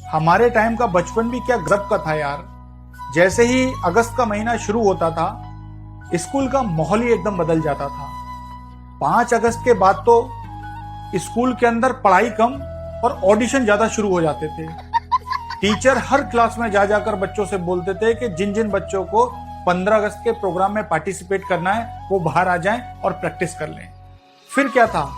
हमारे टाइम का बचपन भी क्या गजब का था यार। जैसे ही अगस्त का महीना शुरू होता था, स्कूल का माहौल ही एकदम बदल जाता था। 5 अगस्त के बाद तो स्कूल के अंदर पढ़ाई कम और ऑडिशन ज्यादा शुरू हो जाते थे। टीचर हर क्लास में जा जाकर बच्चों से बोलते थे कि जिन जिन बच्चों को 15 अगस्त के प्रोग्राम में पार्टिसिपेट करना है वो बाहर आ जाएं और प्रैक्टिस कर लें। फिर क्या था,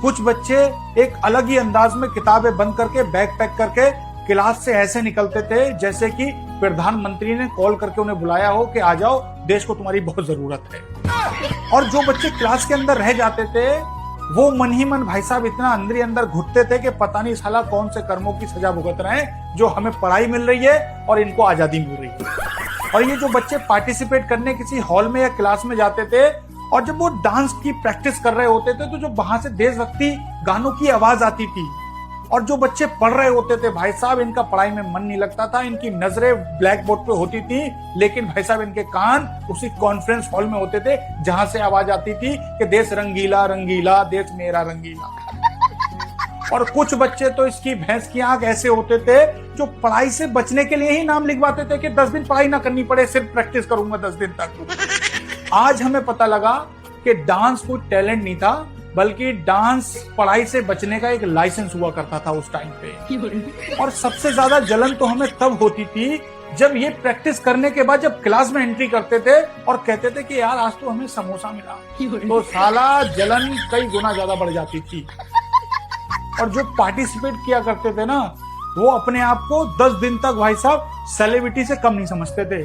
कुछ बच्चे एक अलग ही अंदाज में किताबें बंद करके बैग पैक करके क्लास से ऐसे निकलते थे जैसे कि प्रधानमंत्री ने कॉल करके उन्हें बुलाया हो कि आ जाओ, देश को तुम्हारी बहुत जरूरत है। और जो बच्चे क्लास के अंदर रह जाते थे वो मन ही मन भाई साहब इतना अंदर ही अंदर घुटते थे कि पता नहीं साला कौन से कर्मों की सजा भुगत रहे हैं जो हमें पढ़ाई मिल रही है और इनको आजादी मिल रही है। और ये जो बच्चे पार्टिसिपेट करने किसी हॉल में या क्लास में जाते थे और जब वो डांस की प्रैक्टिस कर रहे होते थे तो जो वहां से देशभक्ति गानों की आवाज आती थी और जो बच्चे पढ़ रहे होते थे भाई साहब इनका पढ़ाई में मन नहीं लगता था, इनकी नजरें ब्लैक बोर्ड पे होती थी, लेकिन भाई साहब इनके कान उसी कॉन्फ्रेंस हॉल में होते थे जहां से आवाज आती थी कि देश रंगीला रंगीला देश मेरा रंगीला। और कुछ बच्चे तो इसकी भैंस की आंख ऐसे होते थे जो पढ़ाई से बचने के लिए ही नाम लिखवाते थे कि 10 दिन पढ़ाई ना करनी पड़े, सिर्फ प्रैक्टिस करूंगा 10 दिन तक। आज हमें पता लगा कि डांस कोई टैलेंट नहीं था, बल्कि डांस पढ़ाई से बचने का एक लाइसेंस हुआ करता था उस टाइम पे। और सबसे ज्यादा जलन तो हमें तब होती थी जब ये प्रैक्टिस करने के बाद जब क्लास में एंट्री करते थे और कहते थे कि यार आज तो हमें समोसा मिला, तो साला जलन कई गुना ज्यादा बढ़ जाती थी। और जो पार्टिसिपेट किया करते थे ना, वो अपने आप को 10 दिन तक भाई साहब सेलिब्रिटी से कम नहीं समझते थे।